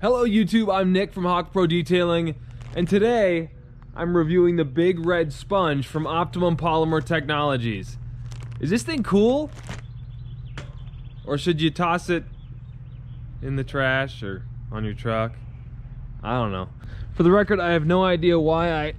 Hello YouTube, I'm Nick from Hawk Pro Detailing, and today I'm reviewing the Big Red Sponge from Optimum Polymer Technologies. Is this thing cool? Or should you toss it in the trash or on your truck? I don't know. For the record, I have no idea why I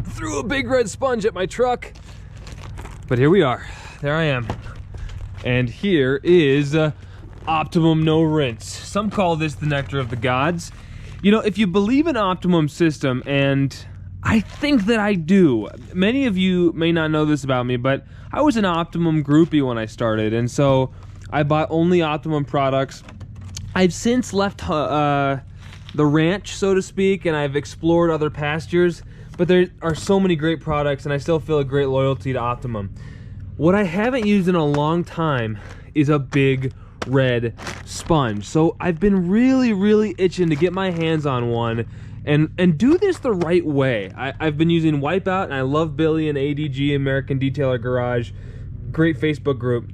threw a Big Red Sponge at my truck, but here we are. There I am. And here is Optimum No Rinse. Some call this the nectar of the gods. You know, if you believe in Optimum system, and I think that I do, many of you may not know this about me, but I was an Optimum groupie when I started, and so I bought only Optimum products. I've since left the ranch, so to speak, and I've explored other pastures, but there are so many great products, and I still feel a great loyalty to Optimum. What I haven't used in a long time is a Big Red Sponge. So I've been really itching to get my hands on one and do this the right way. I've been using Wipeout, and I love Billy and ADG, American Detailer Garage, great Facebook group.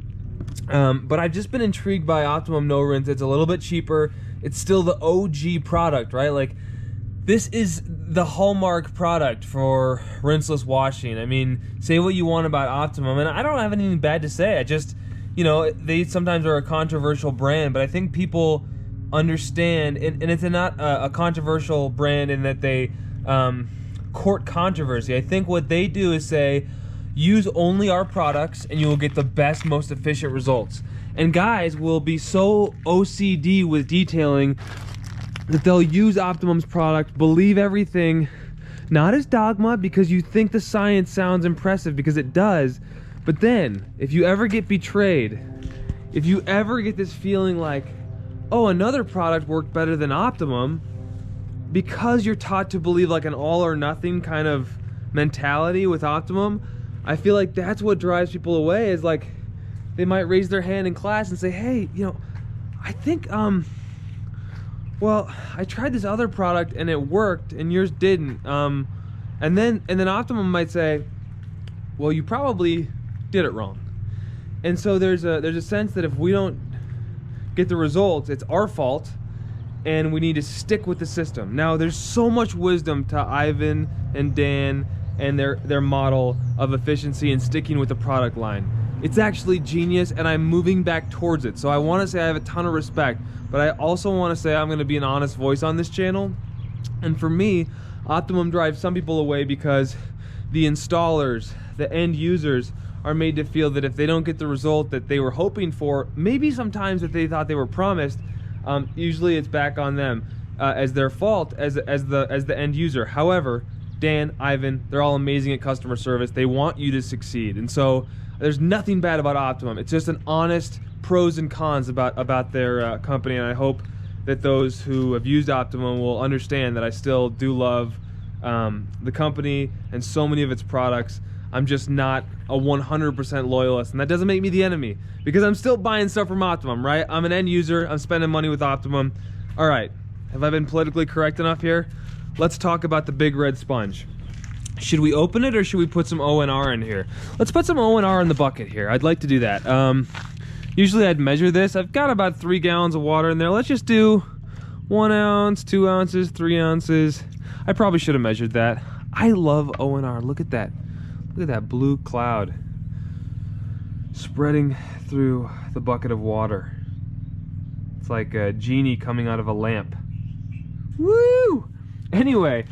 But I've just been intrigued by Optimum No Rinse. It's a little bit cheaper. It's still the OG product, right? Like, this is the hallmark product for rinseless washing. I mean, say what you want about Optimum, and I don't have anything bad to say. I just, you know, they sometimes are a controversial brand, but I think people understand, and it's not a controversial brand in that they court controversy. I think what they do is say, use only our products and you will get the best, most efficient results. And guys will be so OCD with detailing that they'll use Optimum's product, believe everything, not as dogma because you think the science sounds impressive, because it does, but then if you ever get betrayed, if you ever get this feeling like, oh, another product worked better than Optimum, because you're taught to believe like an all or nothing kind of mentality with Optimum, I feel like that's what drives people away. Is like, they might raise their hand in class and say, hey, you know, I think, well, I tried this other product and it worked and yours didn't. And then Optimum might say, well, you probably did it wrong. And so there's a sense that if we don't get the results, it's our fault, and we need to stick with the system. Now, there's so much wisdom to Ivan and Dan and their model of efficiency and sticking with the product line. It's actually genius, and I'm moving back towards it. So I want to say I have a ton of respect, but I also want to say I'm going to be an honest voice on this channel. And for me, Optimum drives some people away because the installers, the end users, are made to feel that if they don't get the result that they were hoping for, maybe sometimes that they thought they were promised, usually it's back on them as their fault as the end user. However, Dan, Ivan, they're all amazing at customer service. They want you to succeed, and so there's nothing bad about Optimum. It's just an honest pros and cons about their company, and I hope that those who have used Optimum will understand that I still do love the company and so many of its products. I'm just not a 100% loyalist, and that doesn't make me the enemy, because I'm still buying stuff from Optimum, right? I'm an end user. I'm spending money with Optimum. All right, have I been politically correct enough here? Let's talk about the Big Red Sponge. Should we open it or should we put some O&R in here? Let's put some O&R in the bucket here. I'd like to do that. Usually I'd measure this. I've got about 3 gallons of water in there. Let's just do 1 ounce, 2 ounces, 3 ounces. I probably should have measured that. I love O&R. Look at that. Look at that blue cloud spreading through the bucket of water. It's like a genie coming out of a lamp. Woo! Anyway,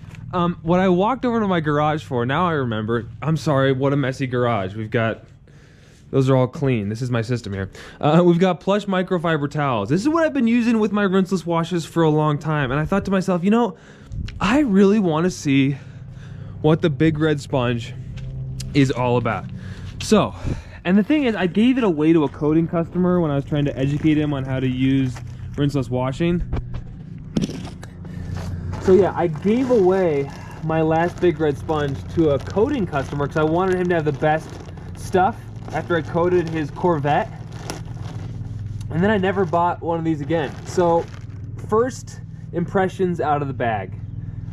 what I walked over to my garage for, now I remember, I'm sorry, what a messy garage. We've got, those are all clean. This is my system here. We've got plush microfiber towels. This is what I've been using with my rinseless washes for a long time. And I thought to myself, you know, I really want to see what the Big Red Sponge is all about. So, and the thing is, I gave it away to a coating customer when I was trying to educate him on how to use rinseless washing. So yeah, I gave away my last Big Red Sponge to a coating customer because I wanted him to have the best stuff after I coated his Corvette. And then I never bought one of these again. So, first impressions out of the bag.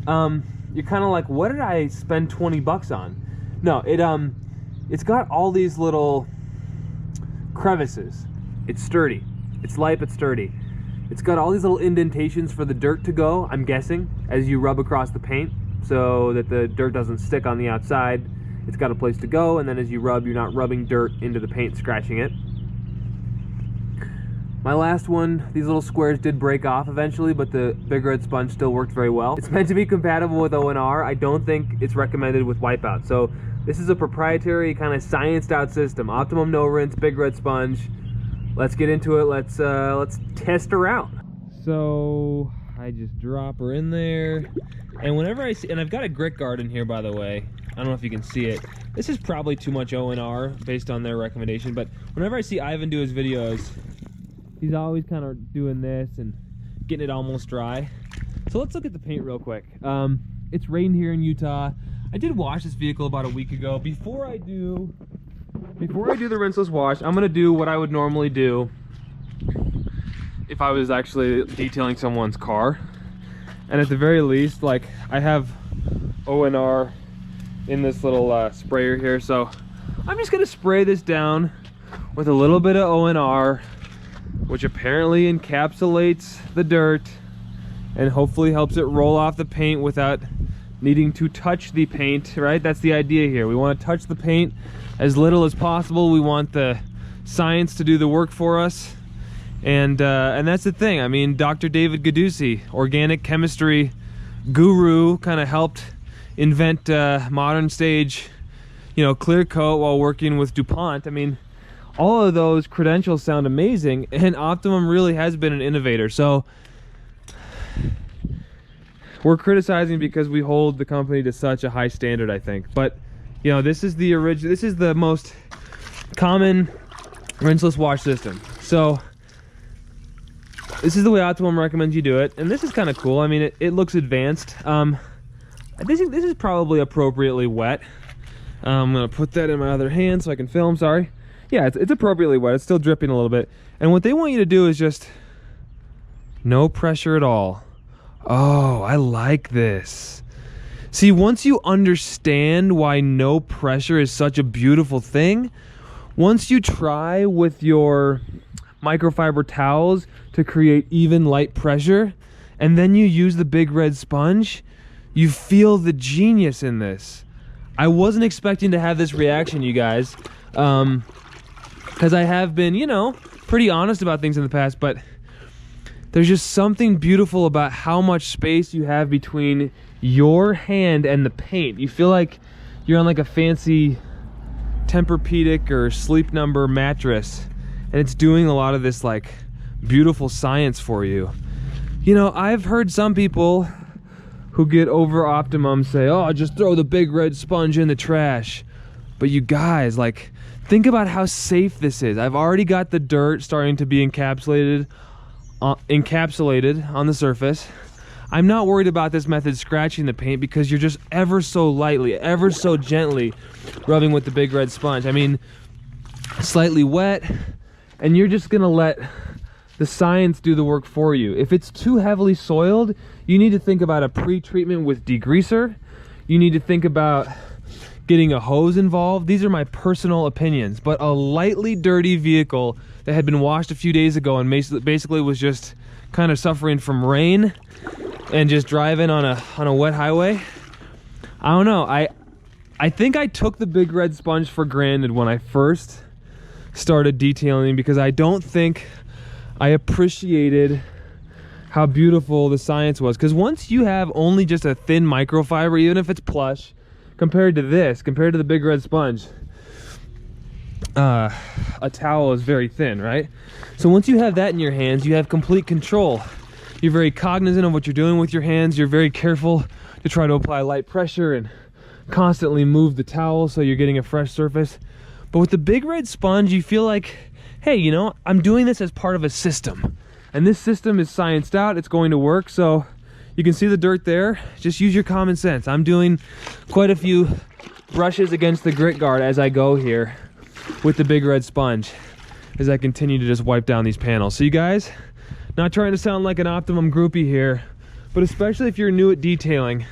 You're kind of like, what did I spend 20 bucks on? No, it's got all these little crevices. It's sturdy. It's light but sturdy. It's got all these little indentations for the dirt to go, I'm guessing, as you rub across the paint, so that the dirt doesn't stick on the outside. It's got a place to go, and then as you rub, you're not rubbing dirt into the paint, scratching it. My last one, these little squares did break off eventually, but the Big Red Sponge still worked very well. It's meant to be compatible with ONR. I don't think it's recommended with Wipeout. So this is a proprietary kind of scienced out system. Optimum No Rinse, Big Red Sponge. Let's get into it. Let's test her out. So I just drop her in there, and whenever I see, and I've got a grit guard in here, by the way. I don't know if you can see it. This is probably too much ONR based on their recommendation, but whenever I see Ivan do his videos, he's always kind of doing this and getting it almost dry. So let's look at the paint real quick. It's rained here in Utah. I did wash this vehicle about a week ago. Before I do the rinseless wash, I'm gonna do what I would normally do if I was actually detailing someone's car. And at the very least, like, I have ONR in this little sprayer here, so I'm just gonna spray this down with a little bit of ONR, which apparently encapsulates the dirt and hopefully helps it roll off the paint without needing to touch the paint, right? That's the idea here. We want to touch the paint as little as possible. We want the science to do the work for us. And that's the thing. I mean, Dr. David Gadusi, organic chemistry guru, kind of helped invent modern stage, clear coat while working with DuPont. I mean, all of those credentials sound amazing, and Optimum really has been an innovator. So we're criticizing because we hold the company to such a high standard, I think. But this is the original. This is the most common rinseless wash system. So this is the way Optimum recommends you do it, and this is kind of cool. I mean, it looks advanced. This is probably appropriately wet. I'm gonna put that in my other hand so I can film. Sorry. Yeah, it's appropriately wet. It's still dripping a little bit. And what they want you to do is just no pressure at all. Oh, I like this. See, once you understand why no pressure is such a beautiful thing, once you try with your microfiber towels to create even light pressure, and then you use the Big Red Sponge, you feel the genius in this. I wasn't expecting to have this reaction, you guys. Because I have been, pretty honest about things in the past, but there's just something beautiful about how much space you have between your hand and the paint. You feel like you're on like a fancy Tempur-Pedic or Sleep Number mattress, and it's doing a lot of this like beautiful science for you. I've heard some people who get over Optimum say, oh, just throw the Big Red Sponge in the trash. But you guys, like, think about how safe this is. I've already got the dirt starting to be encapsulated on the surface. I'm not worried about this method scratching the paint because you're just ever so lightly, ever so gently rubbing with the Big Red Sponge. I mean, slightly wet, and you're just gonna let the science do the work for you. If it's too heavily soiled, you need to think about a pre-treatment with degreaser. You need to think about getting a hose involved. These are my personal opinions, but a lightly dirty vehicle that had been washed a few days ago and basically was just kind of suffering from rain and just driving on a wet highway. I don't know. I think I took the Big Red Sponge for granted when I first started detailing, because I don't think I appreciated how beautiful the science was. Because once you have only just a thin microfiber, even if it's plush, compared to the Big Red Sponge, a towel is very thin, right? So once you have that in your hands, you have complete control. You're very cognizant of what you're doing with your hands. You're very careful to try to apply light pressure and constantly move the towel so you're getting a fresh surface. But with the Big Red Sponge, you feel like, hey, I'm doing this as part of a system. And this system is scienced out. It's going to work. So you can see the dirt there. Just use your common sense. I'm doing quite a few brushes against the grit guard as I go here with the Big Red Sponge as I continue to just wipe down these panels. So you guys, not trying to sound like an Optimum groupie here, but especially if you're new at detailing,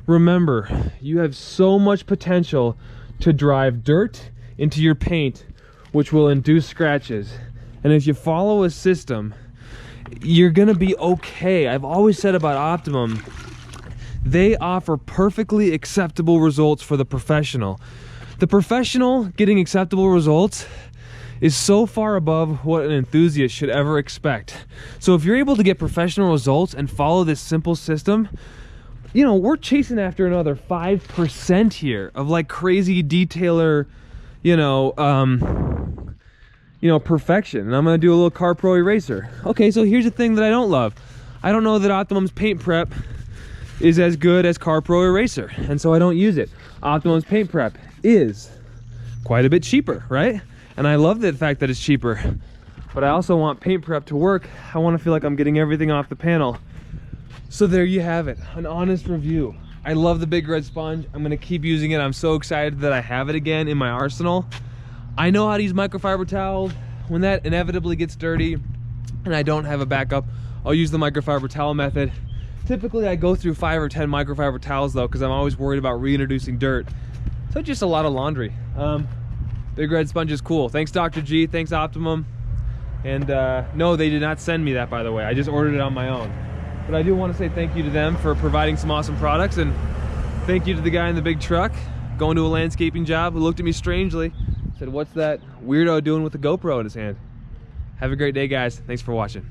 remember, you have so much potential to drive dirt into your paint, which will induce scratches. And if you follow a system you're gonna be okay. I've always said about Optimum, they offer perfectly acceptable results for the professional. The professional getting acceptable results is so far above what an enthusiast should ever expect. So if you're able to get professional results and follow this simple system, you know, we're chasing after another 5% here of like crazy detailer, perfection. And I'm gonna do a little Car Pro eraser. Okay, so here's the thing that I don't love. I don't know that Optimum's paint prep is as good as Car Pro eraser, and so I don't use it. Optimum's paint prep is quite a bit cheaper, right? And I love the fact that it's cheaper, but I also want paint prep to work. I want to feel like I'm getting everything off the panel. So there you have it, an honest review. I love the big red sponge. I'm gonna keep using it. I'm so excited that I have it again in my arsenal. I know how to use microfiber towels. When that inevitably gets dirty and I don't have a backup, I'll use the microfiber towel method. Typically I go through 5 or 10 microfiber towels though, because I'm always worried about reintroducing dirt. So just a lot of laundry. Big red sponge is cool. Thanks Dr. G, thanks Optimum. And no, they did not send me that, by the way. I just ordered it on my own. But I do want to say thank you to them for providing some awesome products, and thank you to the guy in the big truck going to a landscaping job who looked at me strangely, said, "What's that weirdo doing with the GoPro in his hand?" Have a great day, guys. Thanks for watching.